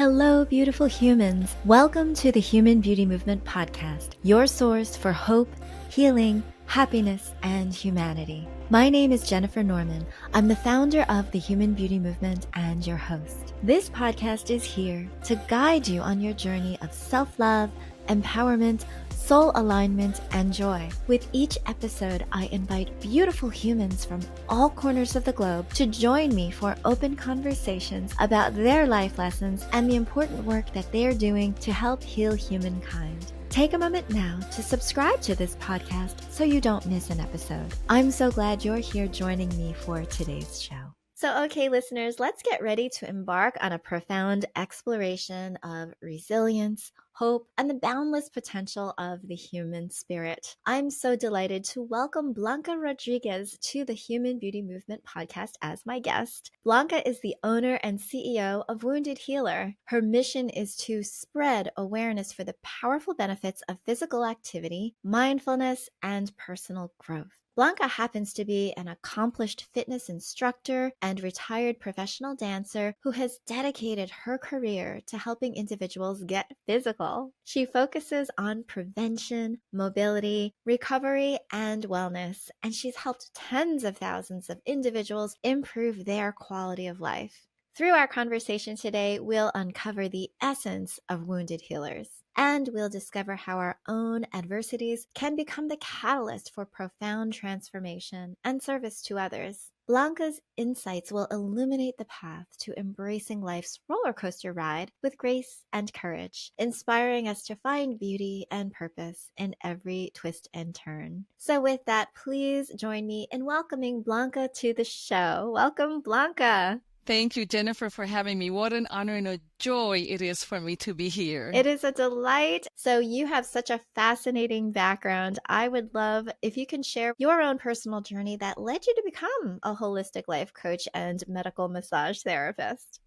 Hello, beautiful humans. Welcome to the Human Beauty Movement podcast, your source for hope, healing, happiness, and humanity. My name is Jennifer Norman. I'm the founder of the Human Beauty Movement and your host. This podcast is here to guide you on your journey of self-love, empowerment, soul alignment, and joy. With each episode, I invite beautiful humans from all corners of the globe to join me for open conversations about their life lessons and the important work that they're doing to help heal humankind. Take a moment now to subscribe to this podcast so you don't miss an episode. I'm so glad you're here joining me for today's show. So, okay, listeners, let's get ready to embark on a profound exploration of resilience, hope, and the boundless potential of the human spirit. I'm so delighted to welcome Blanca Rodriguez to the Human Beauty Movement podcast as my guest. Blanca is the owner and CEO of Wounded Healer. Her mission is to spread awareness for the powerful benefits of physical activity, mindfulness, and personal growth. Blanca happens to be an accomplished fitness instructor and retired professional dancer who has dedicated her career to helping individuals get physical. She focuses on prevention, mobility, recovery, and wellness, and she's helped tens of thousands of individuals improve their quality of life. Through our conversation today, we'll uncover the essence of Wounded Healers, and we'll discover how our own adversities can become the catalyst for profound transformation and service to others. Blanca's insights will illuminate the path to embracing life's roller coaster ride with grace and courage, inspiring us to find beauty and purpose in every twist and turn. So with that, please join me in welcoming Blanca to the show. Welcome, Blanca. Thank you, Jennifer, for having me. What an honor and a joy it is for me to be here. It is a delight. So you have such a fascinating background. I would love if you can share your own personal journey that led you to become a holistic life coach and medical massage therapist.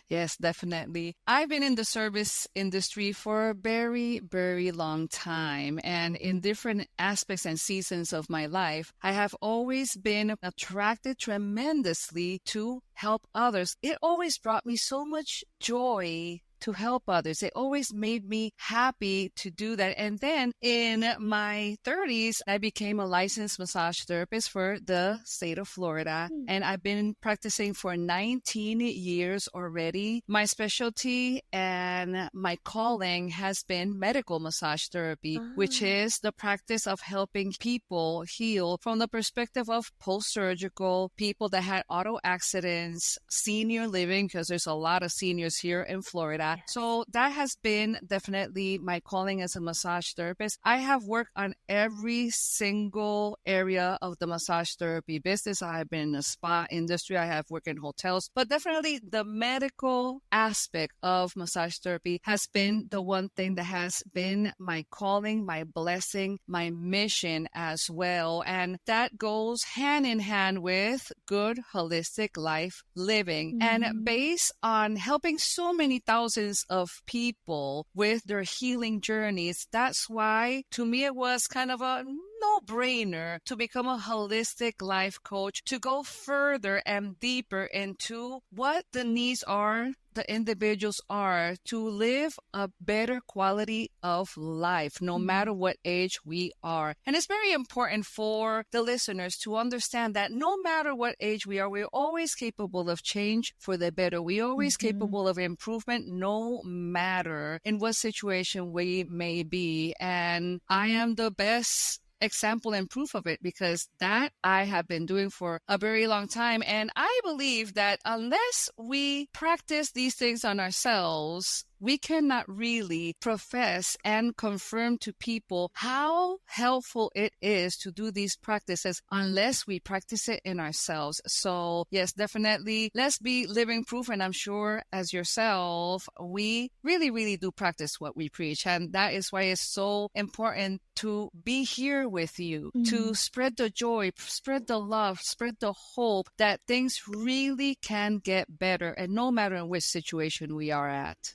Yes, definitely. I've been in the service industry for a very, very long time. And in different aspects and seasons of my life, I have always been attracted tremendously to help others. It always brought me so much joy to help others. It always made me happy to do that. And then in my 30s, I became a licensed massage therapist for the state of Florida. And I've been practicing for 19 years already. My specialty and my calling has been medical massage therapy, which is the practice of helping people heal from the perspective of post-surgical, people that had auto accidents, senior living, because there's a lot of seniors here in Florida. So that has been definitely my calling as a massage therapist. I have worked on every single area of the massage therapy business. I have been in the spa industry. I have worked in hotels, but definitely the medical aspect of massage therapy has been the one thing that has been my calling, my blessing, my mission as well. And that goes hand in hand with good holistic life living. And based on helping so many thousands of people with their healing journeys, that's why to me it was kind of a no-brainer to become a holistic life coach, to go further and deeper into what the needs are, the individuals are, to live a better quality of life, no matter what age we are. And it's very important for the listeners to understand that no matter what age we are, we're always capable of change for the better. We're always capable of improvement, no matter in what situation we may be. And I am the best example and proof of it, because that I have been doing for a very long time. And I believe that unless we practice these things on ourselves, we cannot really profess and confirm to people how helpful it is to do these practices unless we practice it in ourselves. So yes, definitely, let's be living proof. And I'm sure as yourself, we really, really do practice what we preach. And that is why it's so important to be here with you, to spread the joy, spread the love, spread the hope that things really can get better, and no matter in which situation we are at.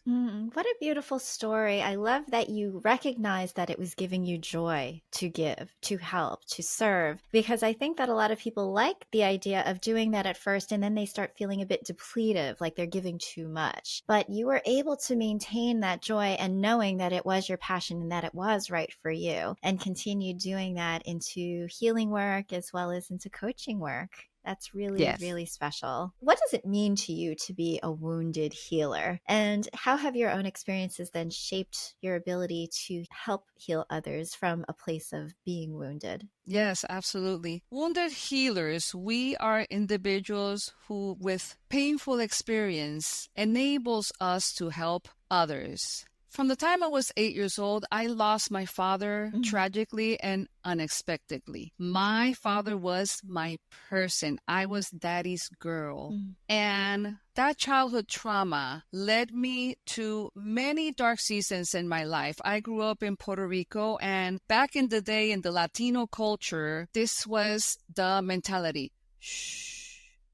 What a beautiful story. I love that you recognize that it was giving you joy to give, to help, to serve, because I think that a lot of people like the idea of doing that at first and then they start feeling a bit depletive, like they're giving too much. But you were able to maintain that joy and knowing that it was your passion and that it was right for you, and continue doing that into healing work as well as into coaching work. That's really, Yes. really special. What does it mean to you to be a wounded healer? And how have your own experiences then shaped your ability to help heal others from a place of being wounded? Yes, absolutely. Wounded healers, we are individuals who, with painful experience, enables us to help others. From the time I was 8 years old, I lost my father tragically and unexpectedly. My father was my person. I was daddy's girl. And that childhood trauma led me to many dark seasons in my life. I grew up in Puerto Rico, and back in the day in the Latino culture, this was the mentality. Shh.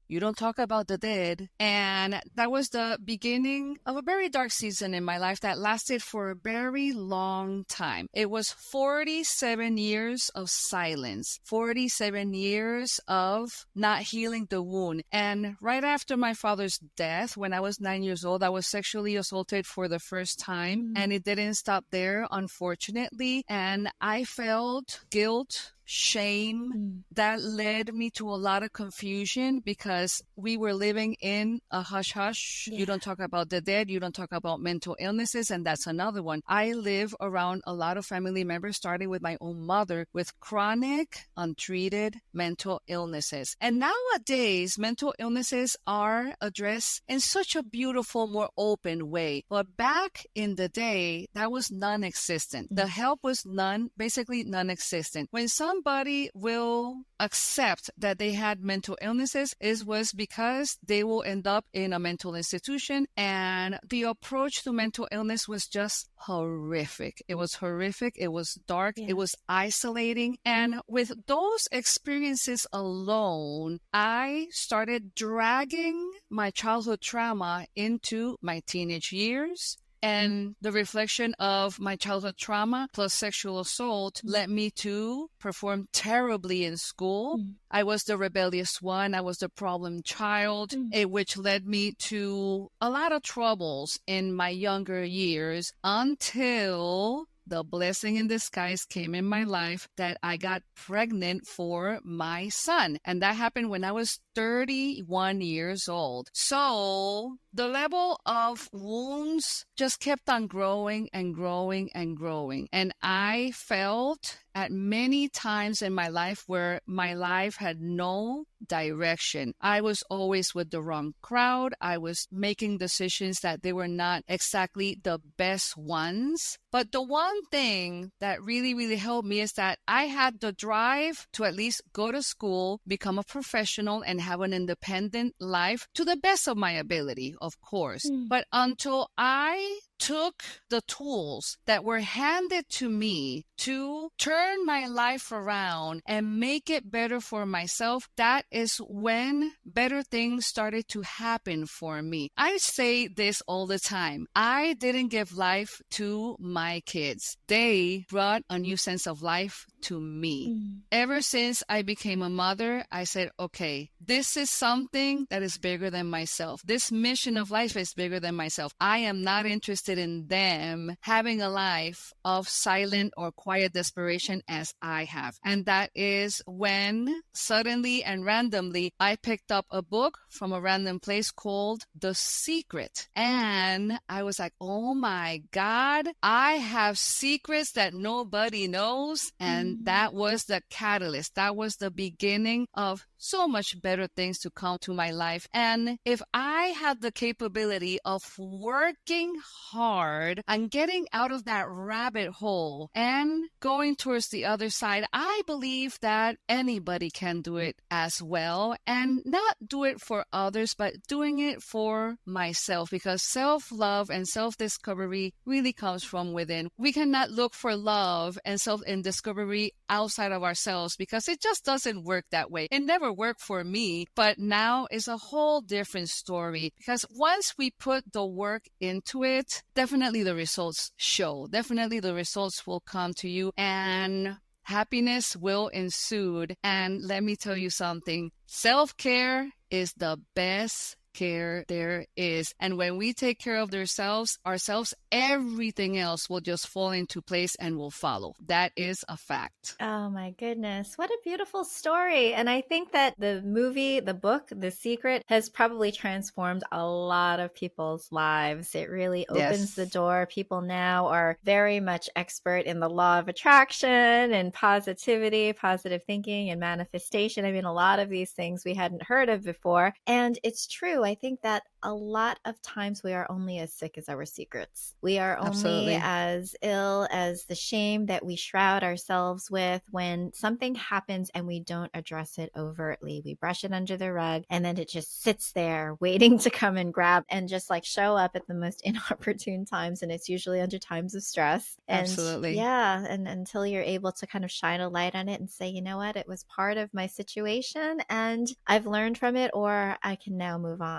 You don't talk about the dead. And that was the beginning of a very dark season in my life that lasted for a very long time. It was 47 years of silence, 47 years of not healing the wound. And right after my father's death, when I was 9 years old, I was sexually assaulted for the first time. And it didn't stop there, unfortunately. And I felt guilt, shame. That led me to a lot of confusion because we were living in a hush hush. You don't talk about the dead. You don't talk about mental illnesses. And that's another one. I live around a lot of family members, starting with my own mother, with chronic, untreated mental illnesses. And nowadays, mental illnesses are addressed in such a beautiful, more open way. But back in the day, that was non-existent. The help was basically non-existent. When somebody will accept that they had mental illnesses, it was because they will end up in a mental institution, and the approach to mental illness was just horrific. It was horrific. It was dark. It was isolating. And with those experiences alone, I started dragging my childhood trauma into my teenage years. And the reflection of my childhood trauma plus sexual assault led me to perform terribly in school. I was the rebellious one. I was the problem child, which led me to a lot of troubles in my younger years until the blessing in disguise came in my life that I got pregnant for my son. And that happened when I was 31 years old. So the level of wounds just kept on growing and growing and growing. And I felt at many times in my life where my life had no direction. I was always with the wrong crowd. I was making decisions that they were not exactly the best ones. But the one thing that really, really helped me is that I had the drive to at least go to school, become a professional, and have an independent life to the best of my ability, of course. But until I took the tools that were handed to me to turn my life around and make it better for myself, that is when better things started to happen for me. I say this all the time. I didn't give life to my kids. They brought a new sense of life to me. Ever since I became a mother, I said, okay, this is something that is bigger than myself. This mission of life is bigger than myself. I am not interested in them having a life of silent or quiet desperation as I have. And that is when suddenly and randomly I picked up a book from a random place called The Secret. And I was like, oh my God, I have secrets that nobody knows. And that was the catalyst. That was the beginning of so much better things to come to my life. And if I had the capability of working hard and getting out of that rabbit hole and going towards the other side, I believe that anybody can do it as well, and not do it for others, but doing it for myself, because self-love and self-discovery really comes from within. We cannot look for love and self-discovery outside of ourselves because it just doesn't work that way. It never worked for me, but now is a whole different story, because once we put the work into it, definitely the results show. Definitely the results will come to you and happiness will ensue. And let me tell you something, self-care is the best care there is. And when we take care of ourselves, everything else will just fall into place and will follow. That is a fact. Oh my goodness. What a beautiful story. And I think that the movie, the book, The Secret has probably transformed a lot of people's lives. It really opens the Yes. door. People now are very much expert in the law of attraction and positivity, positive thinking and manifestation. I mean, a lot of these things we hadn't heard of before. And it's true. I think that a lot of times we are only as sick as our secrets. We are only Absolutely. as ill as the shame that we shroud ourselves with when something happens and we don't address it overtly. We brush it under the rug and then it just sits there waiting to come and grab and just like show up at the most inopportune times. And it's usually under times of stress. And Absolutely. yeah, and until you're able to kind of shine a light on it and say, you know what, it was part of my situation and I've learned from it, or I can now move on.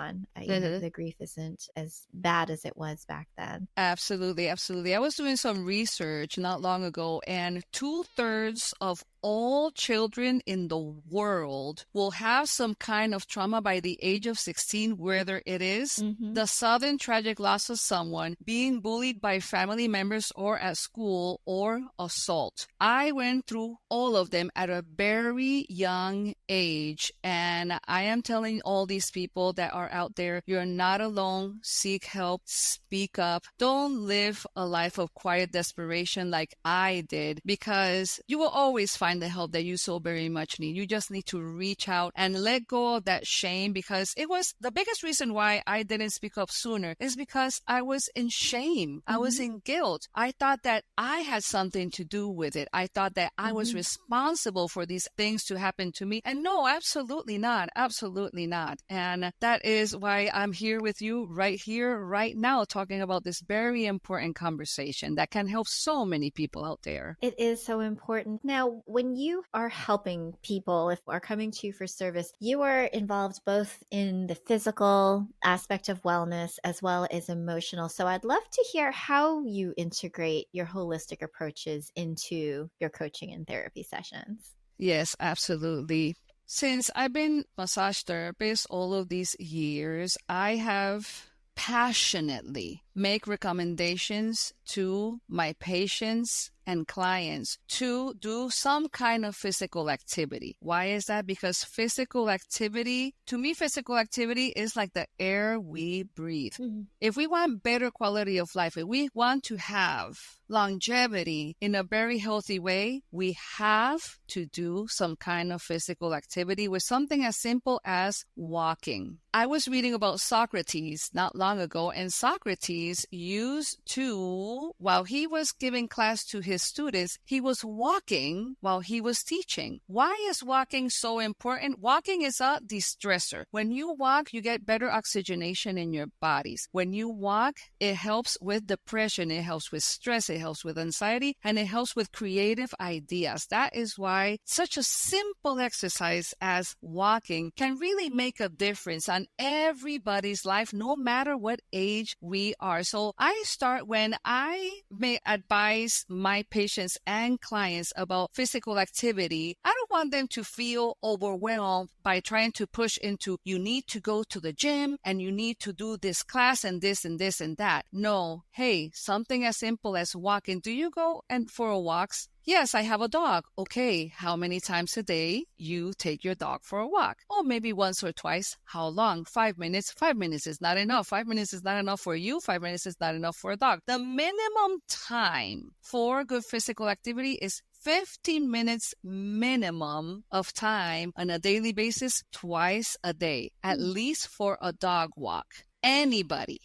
The grief isn't as bad as it was back then. Absolutely, absolutely. I was doing some research not long ago, and 2/3 of all children in the world will have some kind of trauma by the age of 16, whether it is the sudden tragic loss of someone, being bullied by family members or at school, or assault. I went through all of them at a very young age, and I am telling all these people that are out there, you're not alone. Seek help, speak up. Don't live a life of quiet desperation like I did, because you will always find the help that you so very much need. You just need to reach out and let go of that shame, because it was the biggest reason why I didn't speak up sooner is because I was in shame. I was in guilt. I thought that I had something to do with it. I thought that I was responsible for these things to happen to me. And no, absolutely not. Absolutely not. And that is why I'm here with you right here, right now, talking about this very important conversation that can help so many people out there. It is so important. Now, when you are helping people, if are coming to you for service, you are involved both in the physical aspect of wellness as well as emotional. So I'd love to hear how you integrate your holistic approaches into your coaching and therapy sessions. Yes, absolutely. Since I've been massage therapist all of these years, I have passionately make recommendations to my patients and clients to do some kind of physical activity. Why is that? Because physical activity, to me, physical activity is like the air we breathe. If we want better quality of life, if we want to have longevity in a very healthy way, we have to do some kind of physical activity with something as simple as walking. I was reading about Socrates not long ago, and Socrates used to, while he was giving class to his students, he was walking while he was teaching. Why is walking so important? Walking is a de-stressor. When you walk, you get better oxygenation in your bodies. When you walk, it helps with depression, it helps with stress, it helps with anxiety, and it helps with creative ideas. That is why such a simple exercise as walking can really make a difference on everybody's life, no matter what age we are. So I start when I may advise my patients and clients about physical activity. I don't want them to feel overwhelmed by trying to push into, you need to go to the gym and you need to do this class and this and this and that. No, hey, something as simple as walking. Do you go and for walks? Yes, I have a dog. Okay, how many times a day you take your dog for a walk? Oh, maybe once or twice. How long? 5 minutes. 5 minutes is not enough. 5 minutes is not enough for you. 5 minutes is not enough for a dog. The minimum time for good physical activity is 15 minutes minimum of time on a daily basis, twice a day, at least for a dog walk. Anybody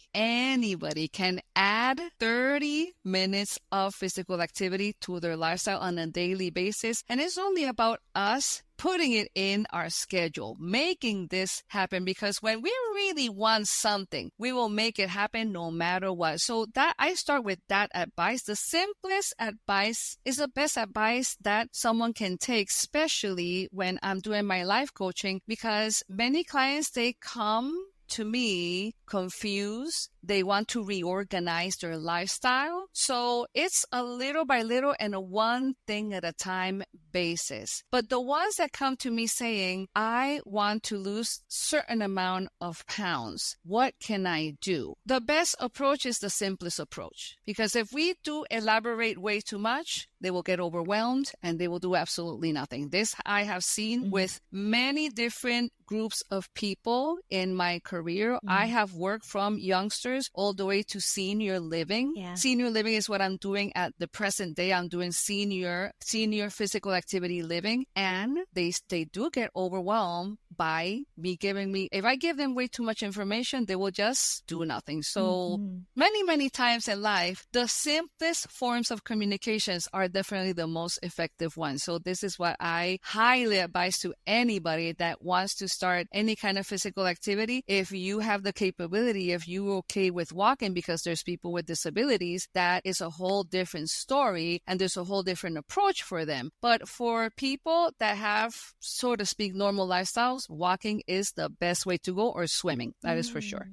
can add 30 minutes of physical activity to their lifestyle on a daily basis. And it's only about us putting it in our schedule, making this happen, because when we really want something, we will make it happen no matter what. So that I start with that advice. The simplest advice is the best advice that someone can take, especially when I'm doing my life coaching, because many clients, they come to me confused they want to reorganize their lifestyle. So it's a little by little and a one thing at a time basis. But the ones that come to me saying, I want to lose certain amount of pounds, what can I do? The best approach is the simplest approach, because if we do elaborate way too much, they will get overwhelmed and they will do absolutely nothing. This I have seen with many different groups of people in my career. I have worked from youngsters all the way to senior living. Yeah. Senior living is what I'm doing at the present day. I'm doing senior physical activity living, and they do get overwhelmed by me if I give them way too much information, they will just do nothing. So many times in life, the simplest forms of communications are definitely the most effective ones. So this is what I highly advise to anybody that wants to start any kind of physical activity. If you have the capability, if you're okay with walking, because there's people with disabilities, that is a whole different story and there's a whole different approach for them. But for people that have, so to speak, normal lifestyles, walking is the best way to go, or swimming. That is for sure.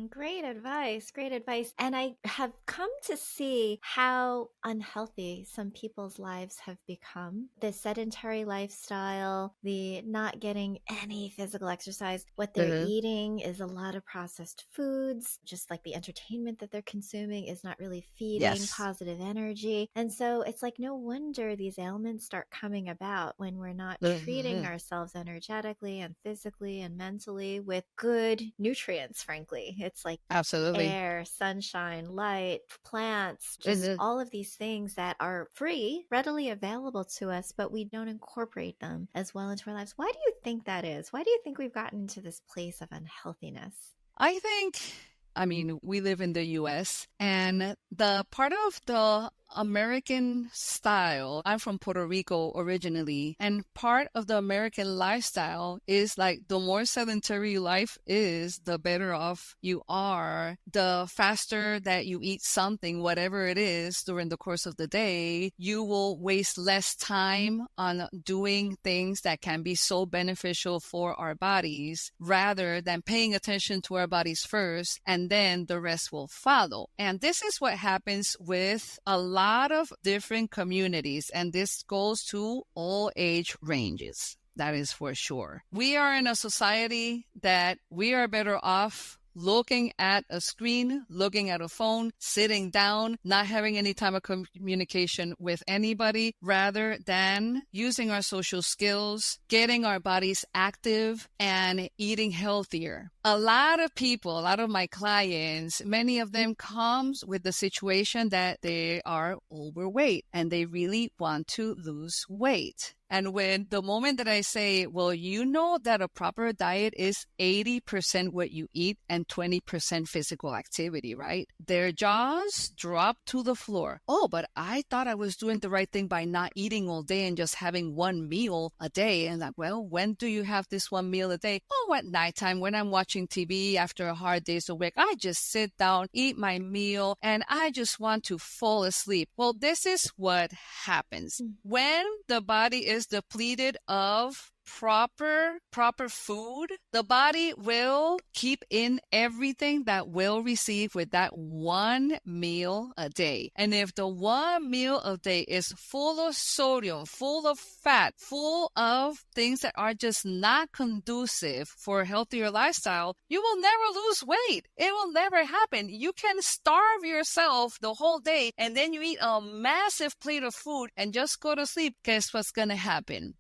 Great advice. Great advice. And I have come to see how unhealthy some people's lives have become. The sedentary lifestyle, the not getting any physical exercise. What they're eating is a lot of processed foods, just like the entertainment that they're consuming is not really feeding positive energy. And so it's like no wonder these ailments start coming about when we're not treating ourselves energetically and physically and mentally with good nutrients, frankly. It's like absolutely air, sunshine, light, plants, just all of these things that are free, readily available to us, but we don't incorporate them as well into our lives. Why do you think that is? Why do you think we've gotten into this place of unhealthiness? I mean, we live in the US, and the part of the American style, I'm from Puerto Rico originally, and part of the American lifestyle is like the more sedentary life is, the better off you are. The faster that you eat something, whatever it is, during the course of the day, you will waste less time on doing things that can be so beneficial for our bodies, rather than paying attention to our bodies first, and then the rest will follow. And this is what happens with a lot of different communities, and this goes to all age ranges. That is for sure. We are in a society that we are better off looking at a screen, looking at a phone, sitting down, not having any time of communication with anybody, rather than using our social skills, getting our bodies active, and eating healthier. A lot of people, a lot of my clients, many of them comes with the situation that they are overweight and they really want to lose weight. And when the moment that I say, well, you know that a proper diet is 80% what you eat and 20% physical activity, right? Their jaws drop to the floor. Oh, but I thought I was doing the right thing by not eating all day and just having one meal a day. And like, well, when do you have this one meal a day? Oh, at nighttime when I'm watching TV after a hard day's work, I just sit down, eat my meal, and I just want to fall asleep. Well, this is what happens. When the body is depleted of proper food, the body will keep in everything that will receive with that one meal a day. And if the one meal a day is full of sodium, full of fat, full of things that are just not conducive for a healthier lifestyle, you will never lose weight. It will never happen. You can starve yourself the whole day and then you eat a massive plate of food and just go to sleep. Guess what's going to happen?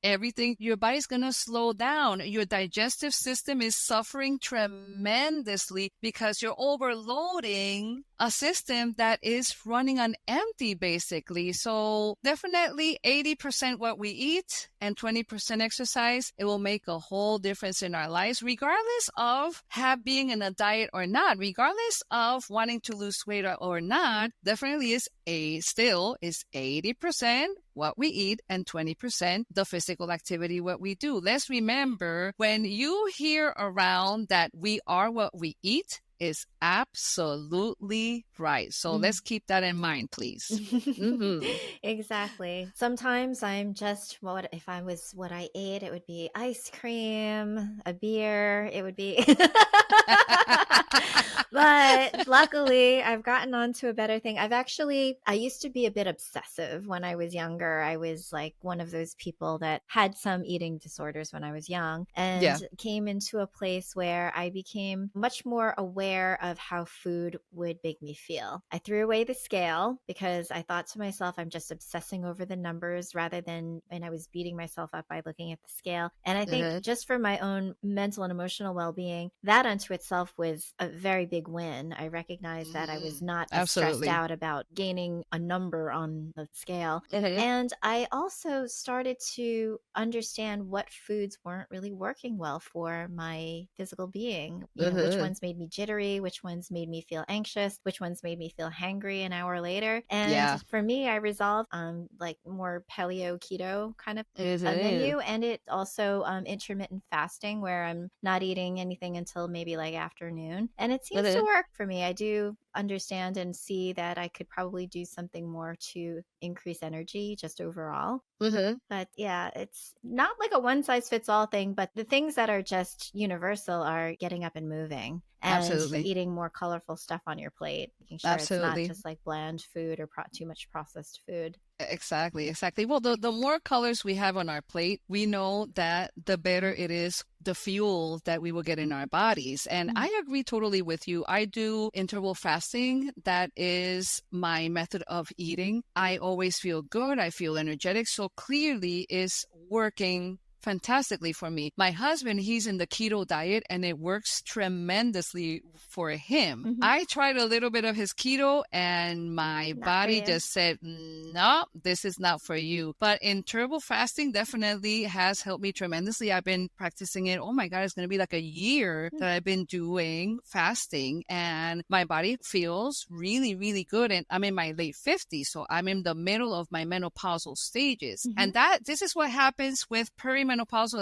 Everything, your body's going to slow down. Your digestive system is suffering tremendously because you're overloading a system that is running on empty, basically. So definitely 80% what we eat and 20% exercise, it will make a whole difference in our lives, regardless of being in a diet or not, regardless of wanting to lose weight or not. Definitely still is 80% what we eat and 20% the physical activity what we do. Let's remember, when you hear around that we are what we eat, is absolutely right. So let's keep that in mind, please. Exactly. Sometimes I'm just if I was what I ate, it would be ice cream, a beer, it would be But luckily, I've gotten onto a better thing. I used to be a bit obsessive when I was younger. I was like one of those people that had some eating disorders when I was young and Yeah. came into a place where I became much more aware of how food would make me feel. I threw away the scale because I thought to myself, I'm just obsessing over the numbers rather than, and I was beating myself up by looking at the scale. And I think Mhm. just for my own mental and emotional well being, that unto itself was a very big win. I recognized that I was not as stressed Absolutely. out about gaining a number on the scale. Mhm. And I also started to understand what foods weren't really working well for my physical being. You know, which Mhm. ones made me jittery, which ones made me feel anxious, which ones made me feel hangry an hour later. And Yeah. for me, I resolved like more paleo keto kind of a Mhm. menu, and it also intermittent fasting where I'm not eating anything until maybe like afternoon, and it seems to Mhm. work for me. I do understand and see that I could probably do something more to increase energy just overall. Mhm. But yeah, it's not like a one size fits all thing, but the things that are just universal are getting up and moving and Absolutely. eating more colorful stuff on your plate, making sure it's not Absolutely. just like bland food or too much processed food. Exactly, exactly. Well, the more colors we have on our plate, we know that the better it is the fuel that we will get in our bodies. And Mm. I agree totally with you. I do interval fasting. That is my method of eating. I always feel good. I feel energetic. So clearly is working fantastically for me. My husband, he's in the keto diet and it works tremendously for him. Mm-hmm. I tried a little bit of his keto and my Not for body you. just said, no, this is not for you. But interval fasting definitely has helped me tremendously. I've been practicing it. Oh my God, it's going to be like a year Mm. that I've been doing fasting and my body feels really, really good. And I'm in my late 50s. So I'm in the middle of my menopausal stages. Mm-hmm. And this is what happens with perimenopausal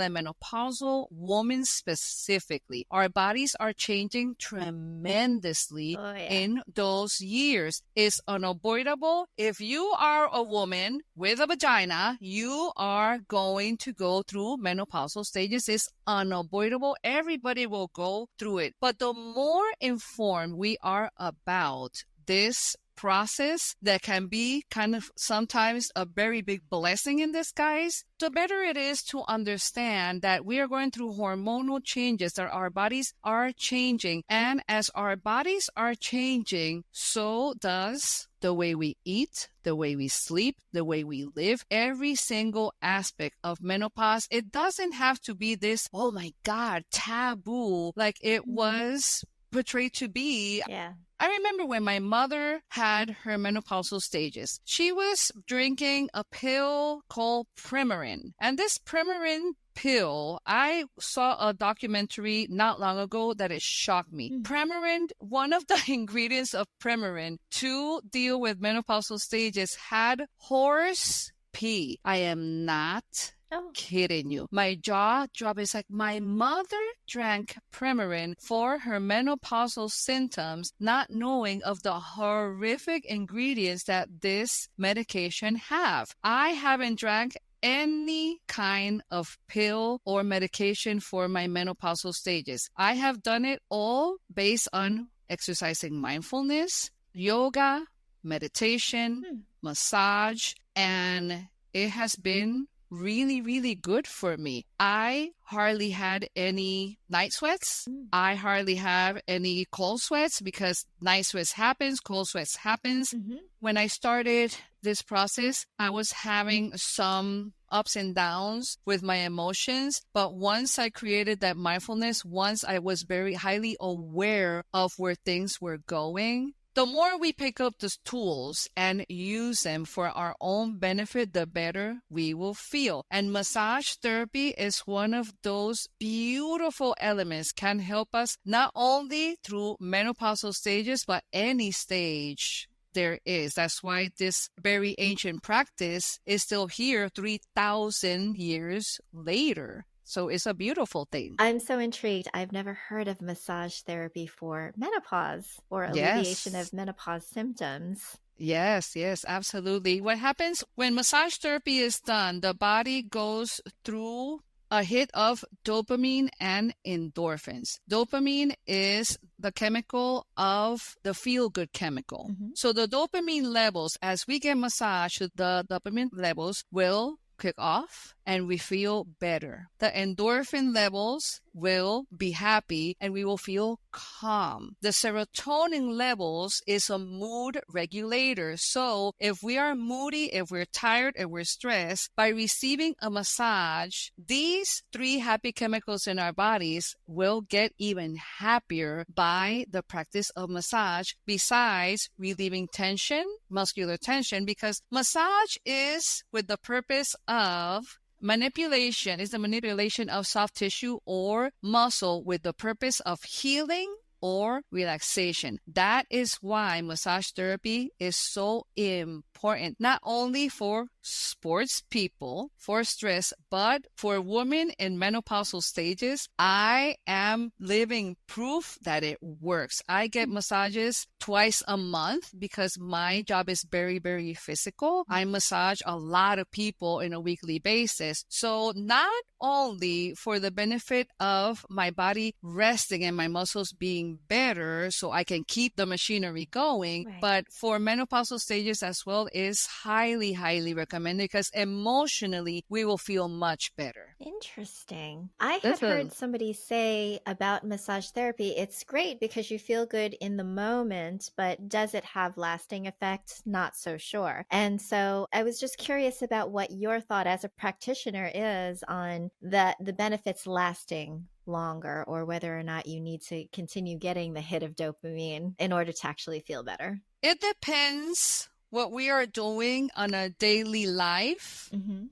and menopausal women specifically. Our bodies are changing tremendously Oh yeah. in those years. It's unavoidable. If you are a woman with a vagina, you are going to go through menopausal stages. It's unavoidable. Everybody will go through it. But the more informed we are about this process that can be kind of sometimes a very big blessing in disguise, the better it is to understand that we are going through hormonal changes, that our bodies are changing. And as our bodies are changing, so does the way we eat, the way we sleep, the way we live, every single aspect of menopause. It doesn't have to be this, oh my God, taboo like it Mm-hmm. was portrayed to be. Yeah. I remember when my mother had her menopausal stages, she was drinking a pill called Premarin. And this Premarin pill, I saw a documentary not long ago that it shocked me. Mm. Premarin, one of the ingredients of Premarin to deal with menopausal stages had horse pee. I am not Oh. kidding you. My jaw dropped. It's like my mother drank Premarin for her menopausal symptoms, not knowing of the horrific ingredients that this medication have. I haven't drank any kind of pill or medication for my menopausal stages. I have done it all based on exercising mindfulness, yoga, meditation, Mm. massage, and it has been really, really good for me. I hardly had any night sweats. Mm. I hardly have any cold sweats because night sweats happens, cold sweats happens. Mm-hmm. When I started this process, I was having some ups and downs with my emotions. But once I created that mindfulness, once I was very highly aware of where things were going, the more we pick up the tools and use them for our own benefit, the better we will feel. And massage therapy is one of those beautiful elements, can help us not only through menopausal stages, but any stage there is. That's why this very ancient practice is still here 3,000 years later. So it's a beautiful thing. I'm so intrigued. I've never heard of massage therapy for menopause or alleviation Yes. of menopause symptoms. Yes, yes, absolutely. What happens when massage therapy is done, the body goes through a hit of dopamine and endorphins. Dopamine is the chemical of the feel-good chemical. So the dopamine levels, as we get massage, the dopamine levels will kick off and we feel better. The endorphin levels will be happy and we will feel calm. The serotonin levels is a mood regulator. So if we are moody, if we're tired, if we're stressed, by receiving a massage, these three happy chemicals in our bodies will get even happier by the practice of massage, besides relieving tension, muscular tension, because massage is with the purpose of manipulation, is the manipulation of soft tissue or muscle with the purpose of healing or relaxation. That is why massage therapy is so important, not only for sports people, for stress, but for women in menopausal stages. I am living proof that it works. I get massages twice a month because my job is very, very physical. I massage a lot of people on a weekly basis. So not only for the benefit of my body resting and my muscles being better so I can keep the machinery going, Right. but for menopausal stages as well is highly, highly recommended because emotionally we will feel much better. Interesting. I had That's heard somebody say about massage therapy, it's great because you feel good in the moment, but does it have lasting effects? Not so sure. And so I was just curious about what your thought as a practitioner is on the benefits lasting longer, or whether or not you need to continue getting the hit of dopamine in order to actually feel better. It depends what we are doing on a daily life.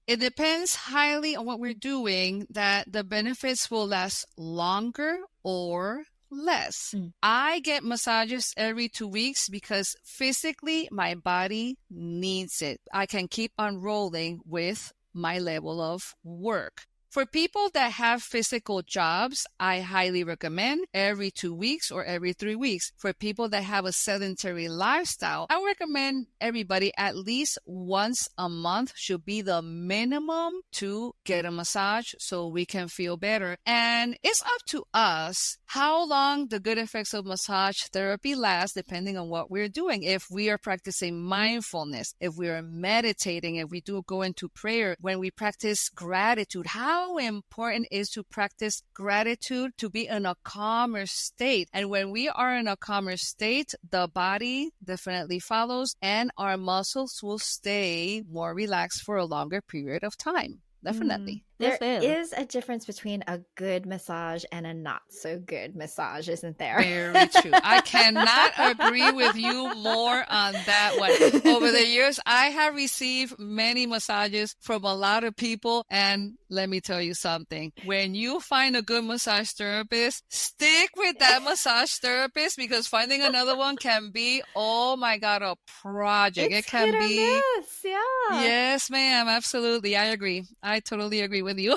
It depends highly on what we're doing that the benefits will last longer or less. I get massages every 2 weeks because physically my body needs it. I can keep on rolling with my level of work. For people that have physical jobs, I highly recommend every 2 weeks or every 3 weeks. For people that have a sedentary lifestyle, I recommend everybody at least once a month should be the minimum to get a massage so we can feel better. And it's up to us how long the good effects of massage therapy last depending on what we're doing. If we are practicing mindfulness, if we are meditating, if we do go into prayer, when we practice gratitude, how important is to practice gratitude to be in a calmer state. And when we are in a calmer state, the body definitely follows and our muscles will stay more relaxed for a longer period of time. Definitely. There is a difference between a good massage and a not so good massage, isn't there? Very true. I cannot agree with you more on that one. Over the years, I have received many massages from a lot of people. And let me tell you something. When you find a good massage therapist, stick with that massage therapist because finding another one can be, oh my God, a project. It's it can hit or be. miss, yeah. Yes, ma'am. Absolutely. I agree. I totally agree with you.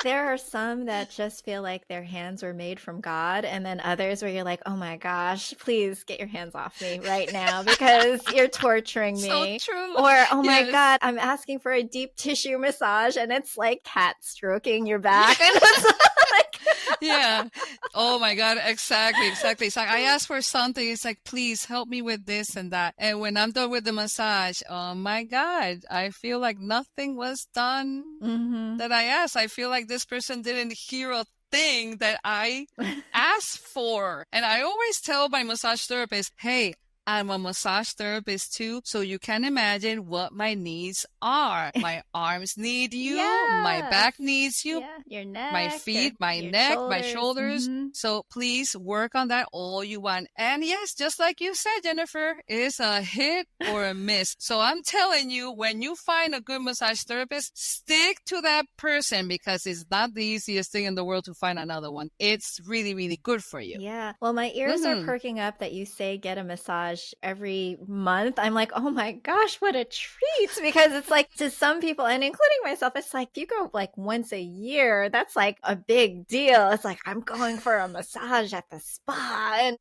There are some that just feel like their hands were made from God, and then others where you're like, oh my gosh, please get your hands off me right now because you're torturing me. So true. Or, oh my God, I'm asking for a deep tissue massage, and it's like cat stroking your back. And it's like, yeah. Oh my God. Exactly. It's like I asked for something. It's like, please help me with this and that. And when I'm done with the massage, oh my God, I feel like nothing was done that I asked. I feel like this person didn't hear a thing that I asked for. And I always tell my massage therapist, hey, I'm a massage therapist too, so you can imagine what my needs are. My arms need you, my back needs you, your neck, my feet, my neck, my shoulders. So please work on that all you want. And yes, just like you said, Jennifer, it's a hit or a miss. So I'm telling you, when you find a good massage therapist, stick to that person because it's not the easiest thing in the world to find another one. It's really, really good for you. Yeah. Well, my ears are perking up that you say get a massage every month. I'm like, oh my gosh, what a treat. Because it's like to some people, and including myself, it's like if you go like once a year, that's like a big deal. It's like I'm going for a massage at the spa. And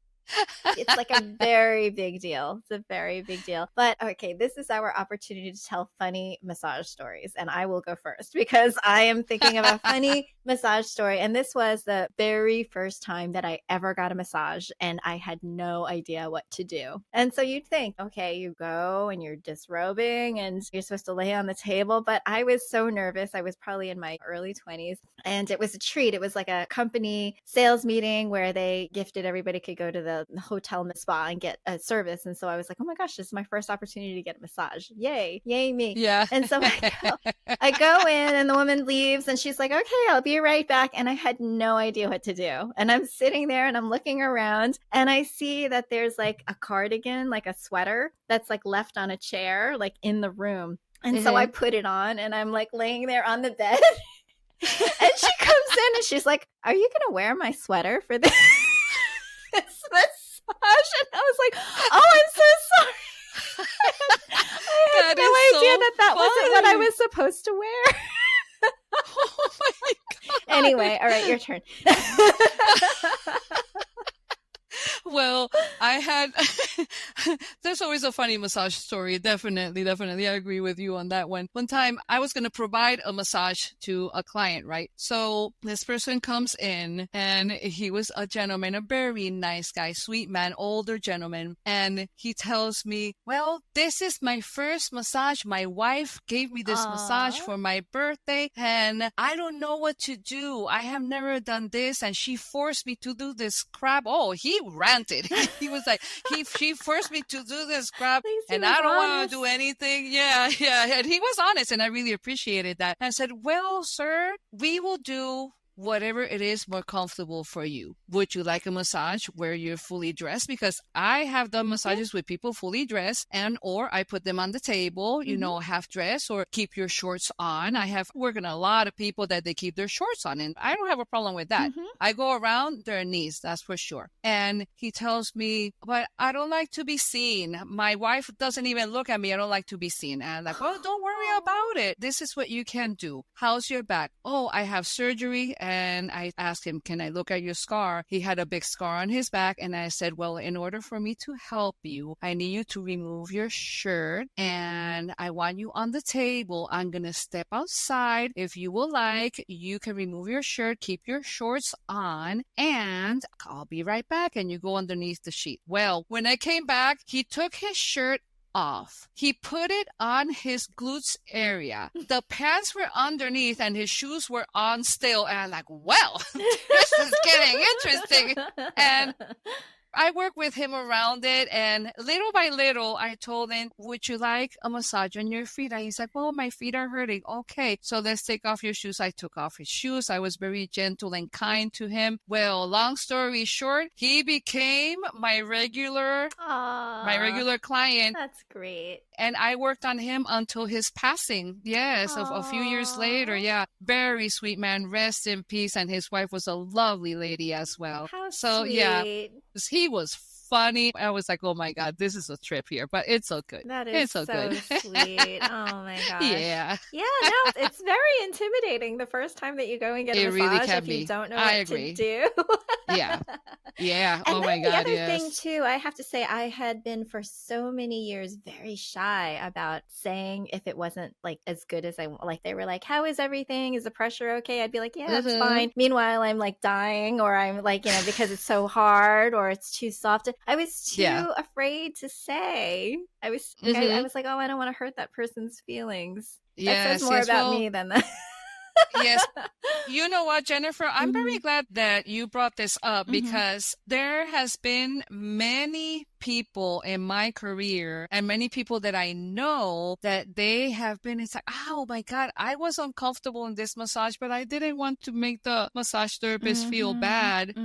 It's like a very big deal. It's a very big deal. But okay, this is our opportunity to tell funny massage stories. And I will go first because I am thinking of a funny massage story. And this was the very first time that I ever got a massage and I had no idea what to do. And so you'd think, okay, you go and you're disrobing and you're supposed to lay on the table. But I was so nervous. I was probably in my early 20s and it was a treat. It was like a company sales meeting where they gifted everybody could go to the hotel spa and get a service. And so I was like, oh my gosh, this is my first opportunity to get a massage. Yay me. Yeah. And so I go in and the woman leaves and she's like, okay, I'll be right back. And I had no idea what to do. And I'm sitting there and I'm looking around and I see that there's like a cardigan, like a sweater that's like left on a chair, like in the room. And so I put it on and I'm like laying there on the bed. And she comes in and she's like, are you going to wear my sweater for this massage? And I was like, oh, I'm so sorry. I had no idea that wasn't what I was supposed to wear. Oh my God. Anyway, all right, your turn. Well, there's always a funny massage story. Definitely. I agree with you on that one. One time I was going to provide a massage to a client, right? So this person comes in and he was a gentleman, a very nice guy, sweet man, older gentleman. And he tells me, well, this is my first massage. My wife gave me this massage for my birthday and I don't know what to do. I have never done this and she forced me to do this crap. Oh, he ranted. He was like, she forced me to do this crap and I don't want to do anything. Yeah. And he was honest and I really appreciated that. And I said, well, sir, we will do whatever it is more comfortable for you. Would you like a massage where you're fully dressed? Because I have done massages with people fully dressed or I put them on the table, half dressed or keep your shorts on. I have worked on a lot of people that they keep their shorts on and I don't have a problem with that. I go around their knees, that's for sure. And he tells me, but I don't like to be seen. My wife doesn't even look at me. I don't like to be seen. And I'm like, well, don't worry about it. This is what you can do. How's your back? Oh, I have surgery. And I asked him, can I look at your scar? He had a big scar on his back. And I said, well, in order for me to help you, I need you to remove your shirt and I want you on the table. I'm going to step outside. If you will like, you can remove your shirt, keep your shorts on, and I'll be right back. And you go underneath the sheet. Well, when I came back, he took his shirt off. He put it on his glutes area. The pants were underneath and his shoes were on still. And I'm like, well, this is getting interesting. And I worked with him around it, and little by little, I told him, would you like a massage on your feet? And he's like, well, my feet are hurting. Okay, so let's take off your shoes. I took off his shoes. I was very gentle and kind to him. Well, long story short, he became my regular client. That's great. And I worked on him until his passing. Yes, a few years later. Yeah, very sweet man. Rest in peace. And his wife was a lovely lady as well. How sweet. Yeah, he was funny. I was like, oh my God, this is a trip here, but it's so good. That is so good. Sweet. Oh my gosh. Yeah. Yeah, no, it's very intimidating the first time that you go and get a massage really can if you don't know I what agree. to do. Yeah. Yeah. And oh then my God. The other yes. thing too, I have to say, I had been for so many years very shy about saying if it wasn't like as good as I like. They were like, "How is everything? Is the pressure okay?" I'd be like, "Yeah, that's fine." Meanwhile, I'm like dying, or I'm like, because it's so hard or it's too soft. I was too afraid to say. I was like, "Oh, I don't want to hurt that person's feelings." That says more about me than that. Yes. You know what, Jennifer? I'm very glad that you brought this up because there has been many people in my career and many people that I know that they have been, it's like, oh my God, I was uncomfortable in this massage, but I didn't want to make the massage therapist feel bad.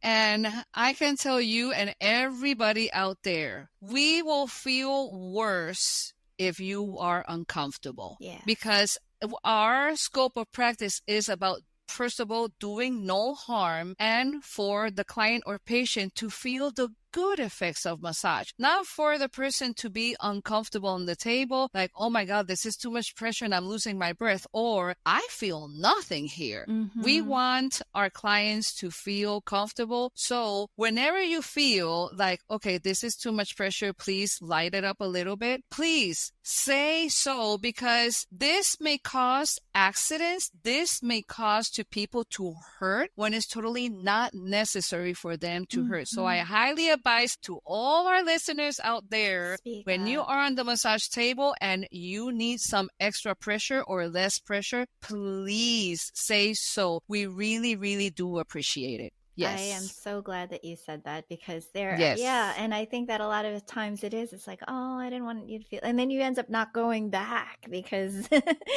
And I can tell you and everybody out there, we will feel worse if you are uncomfortable. Yeah. Because our scope of practice is about, first of all, doing no harm and for the client or patient to feel the good effects of massage, not for the person to be uncomfortable on the table, like, oh my God, this is too much pressure and I'm losing my breath, or I feel nothing here. We want our clients to feel comfortable. So whenever you feel like, okay, this is too much pressure, please light it up a little bit, please say so, because this may cause accidents. This may cause to people to hurt when it's totally not necessary for them to hurt. So I highly advise to all our listeners out there, when you are on the massage table and you need some extra pressure or less pressure, please say so. We really, really do appreciate it. Yes. I am so glad that you said that, because Yes. and I think that a lot of times it's like, oh, I didn't want you to feel, and then you end up not going back because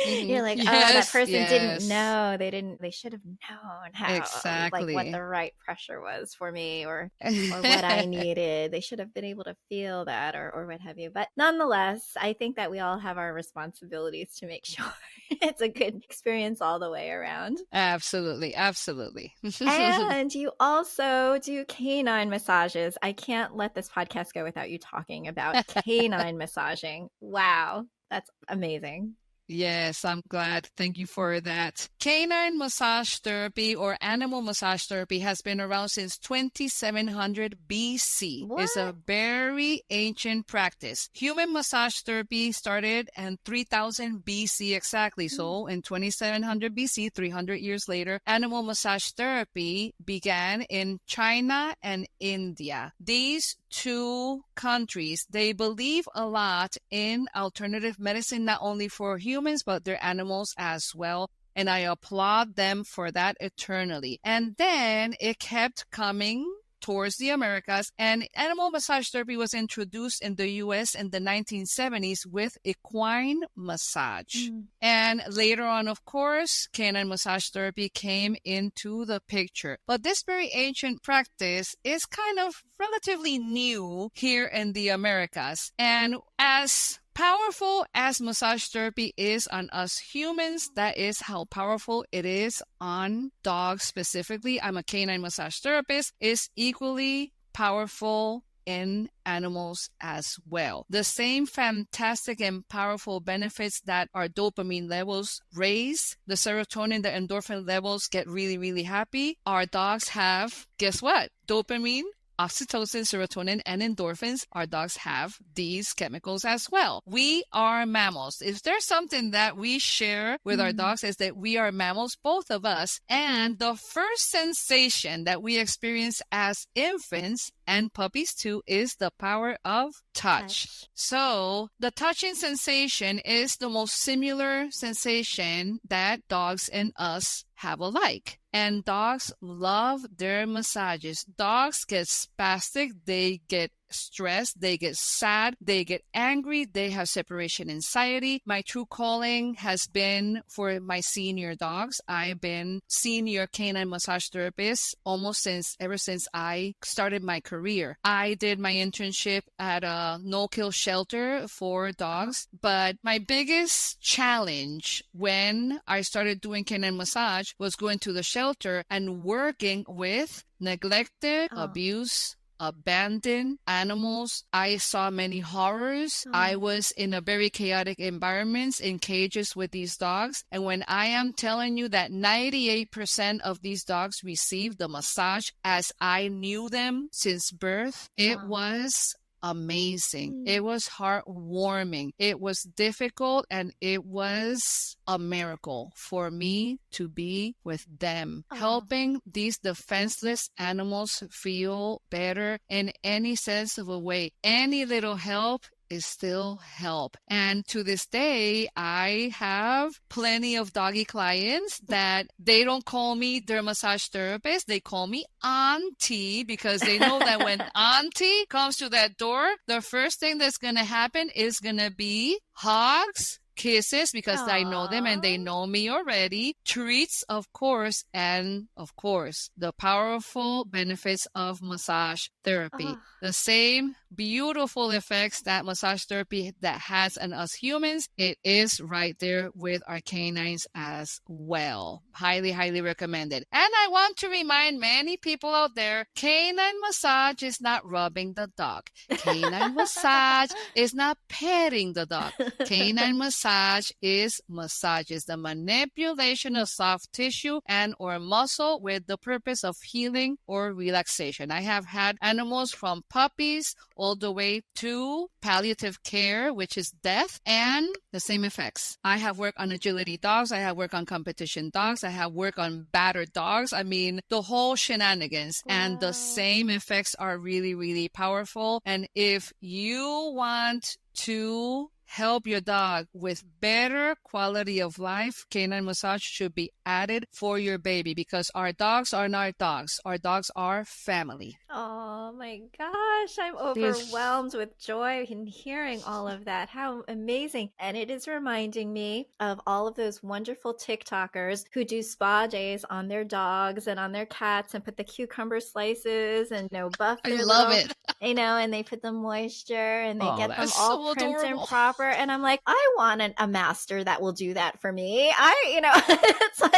you're like, oh, that person didn't know, they should have known how, like what the right pressure was for me, or what I needed. They should have been able to feel that, or what have you. But nonetheless, I think that we all have our responsibilities to make sure it's a good experience all the way around. Absolutely. Absolutely. And you also do canine massages. I can't let this podcast go without you talking about canine massaging. Wow, that's amazing. Yes, I'm glad. Thank you for that. Canine massage therapy or animal massage therapy has been around since 2700 BC. What? It's a very ancient practice. Human massage therapy started in 3000 BC exactly. So in 2700 BC, 300 years later, animal massage therapy began in China and India. These two countries, they believe a lot in alternative medicine, not only for humans, but their animals as well. And I applaud them for that eternally. And then it kept coming towards the Americas, and animal massage therapy was introduced in the U.S. in the 1970s with equine massage. And later on, of course, canine massage therapy came into the picture. But this very ancient practice is kind of relatively new here in the Americas. And as powerful as massage therapy is on us humans, that is how powerful it is on dogs specifically. I'm a canine massage therapist. Is equally powerful in animals as well. The same fantastic and powerful benefits that our dopamine levels raise, the serotonin, the endorphin levels get really, really happy. Our dogs have, guess what? Dopamine, oxytocin, serotonin, and endorphins. Our dogs have these chemicals as well. We are mammals. If there's something that we share with our dogs, is that we are mammals, both of us. And the first sensation that we experience as infants and puppies too is the power of touch. So the touching sensation is the most similar sensation that dogs and us have alike. And dogs love their massages. Dogs get spastic, they get stressed, they get sad, they get angry, they have separation anxiety. My true calling has been for my senior dogs. I've been senior canine massage therapist ever since I started my career. I did my internship at a no-kill shelter for dogs, but my biggest challenge when I started doing canine massage was going to the shelter and working with neglected, abused, abandoned animals. I saw many horrors. I was in a very chaotic environments in cages with these dogs. And when I am telling you that 98% of these dogs received the massage as I knew them since birth, it was amazing. It was heartwarming. It was difficult, and it was a miracle for me to be with them, helping these defenseless animals feel better in any sense of a way. Any little help is still help. And to this day, I have plenty of doggy clients that they don't call me their massage therapist. They call me auntie, because they know that when auntie comes to that door, the first thing that's going to happen is going to be hugs, kisses because I know them and they Aw. know me already, treats, of course, and of course, the powerful benefits of massage therapy. Ah. The same beautiful effects that massage therapy that has on us humans, it is right there with our canines as well. Highly, highly recommended. And I want to remind many people out there, canine massage is not rubbing the dog. Canine massage is not petting the dog. Canine massage is the manipulation of soft tissue and or muscle with the purpose of healing or relaxation. I have had animals from puppies all the way to palliative care, which is death, and the same effects. I have worked on agility dogs. I have worked on competition dogs. I have worked on battered dogs. I mean, the whole shenanigans. Wow. And the same effects are really, really powerful. And if you want to help your dog with better quality of life, canine massage should be added for your baby because our dogs are not dogs. Our dogs are family. Oh my gosh, I'm Yes. overwhelmed with joy in hearing all of that. How amazing. And it is reminding me of all of those wonderful TikTokers who do spa days on their dogs and on their cats and put the cucumber slices and buff I their love little, it. And they put the moisture and they Oh, get them that's all so prim and adorable. proper. And I'm like, I want a master that will do that for me. It's like,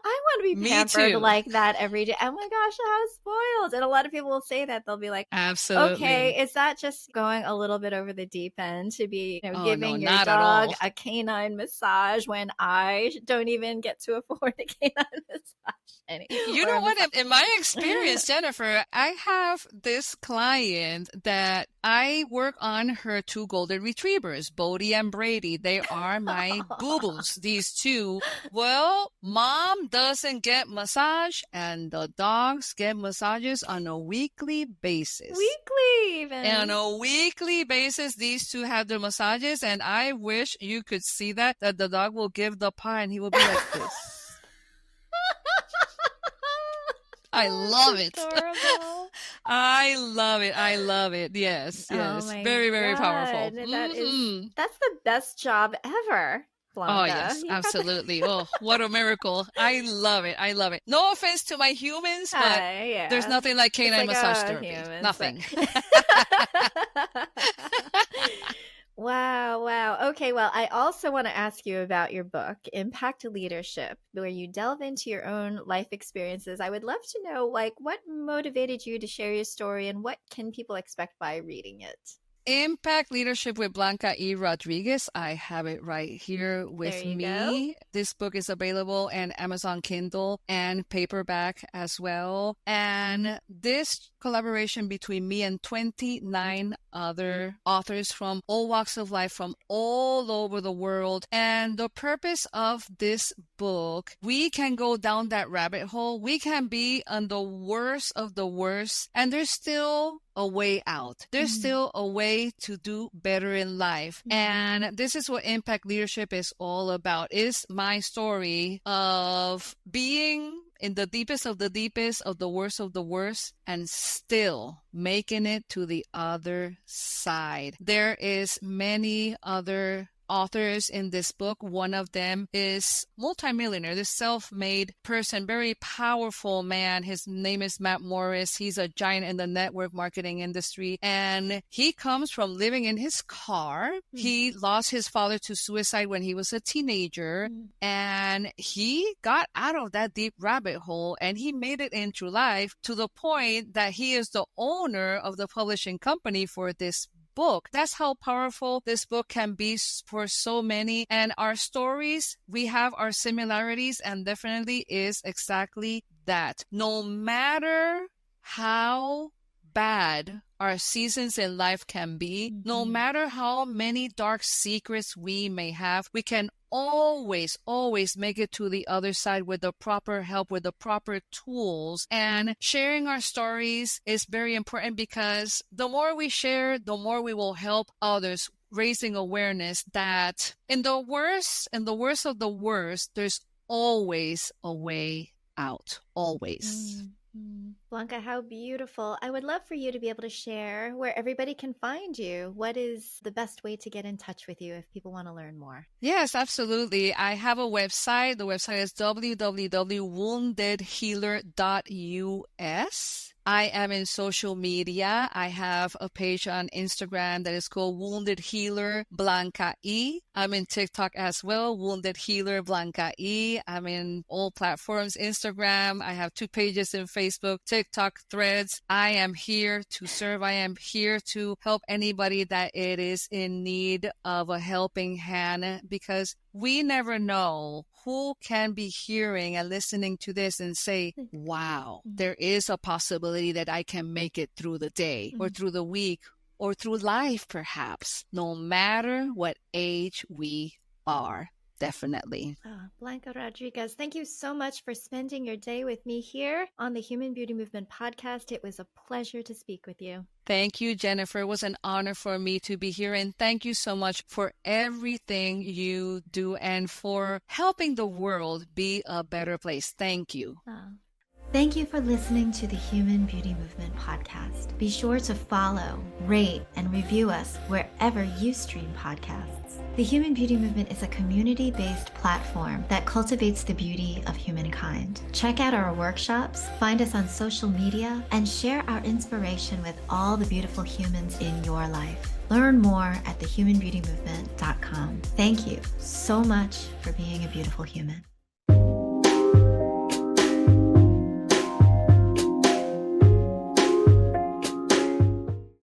I want to be Me pampered too. like that every day. Oh my gosh, how spoiled. And a lot of people will say that. They'll be like, Absolutely. okay, is that just going a little bit over the deep end to be Oh, no, giving your not at dog all. a canine massage when I don't even get to afford a canine massage You know what? In my experience, Jennifer, I have this client that I work on her two golden retrievers, Bodie and Brady. They are my boo-boos, these two. Well, mom doesn't get massage and the dogs get massages on a weekly basis. Weekly even. And on a weekly basis, these two have their massages, and I wish you could see that the dog will give the paw and he will be like this. I love it. I love it. I love it. Yes, yes. Oh my Very, very powerful. That's the best job ever, Blanca. Oh, yes, absolutely. Oh, what a miracle. I love it. I love it. No offense to my humans, but there's nothing like canine massage therapy. Humans, nothing. Wow. Okay, well, I also want to ask you about your book, Impact Leadership, where you delve into your own life experiences. I would love to know, what motivated you to share your story and what can people expect by reading it? Impact Leadership with Blanca Rodriguez. I have it right here with me. Go. This book is available in Amazon Kindle and paperback as well. And this collaboration between me and 29 other authors from all walks of life from all over the world. And the purpose of this book, we can go down that rabbit hole. We can be on the worst of the worst, and there's still a way out. There's still a way to do better in life. And this is what Impact Leadership is all about. It's my story of being in the deepest of the deepest of the worst and still making it to the other side. There is many other authors in this book. One of them is multimillionaire, this self-made person, very powerful man. His name is Matt Morris. He's a giant in the network marketing industry. And he comes from living in his car. He lost his father to suicide when he was a teenager. And he got out of that deep rabbit hole and he made it into life to the point that he is the owner of the publishing company for this book. That's how powerful this book can be for so many. And our stories, we have our similarities, and definitely is exactly that. No matter how bad our seasons in life can be, no matter how many dark secrets we may have, we can always make it to the other side with the proper help, with the proper tools. And sharing our stories is very important because the more we share, the more we will help others, raising awareness that in the worst of the worst, there's always a way out. Always. Blanca, how beautiful. I would love for you to be able to share where everybody can find you. What is the best way to get in touch with you if people want to learn more? Yes, absolutely. I have a website. The website is www.woundedhealer.us. I am in social media. I have a page on Instagram that is called Wounded Healer Blanca E. I'm in TikTok as well, Wounded Healer Blanca E. I'm in all platforms, Instagram. I have 2 pages in Facebook, TikTok, Threads. I am here to serve. I am here to help anybody that it is in need of a helping hand, because we never know who can be hearing and listening to this and say, wow, there is a possibility that I can make it through the day or through the week or through life, perhaps, no matter what age we are. Definitely. Blanca Rodriguez, thank you so much for spending your day with me here on the Human Beauty Movement podcast. It was a pleasure to speak with you. Thank you, Jennifer. It was an honor for me to be here. And thank you so much for everything you do and for helping the world be a better place. Thank you. Thank you for listening to the Human Beauty Movement podcast. Be sure to follow, rate, and review us wherever you stream podcasts. The Human Beauty Movement is a community-based platform that cultivates the beauty of humankind. Check out our workshops, find us on social media, and share our inspiration with all the beautiful humans in your life. Learn more at thehumanbeautymovement.com. Thank you so much for being a beautiful human.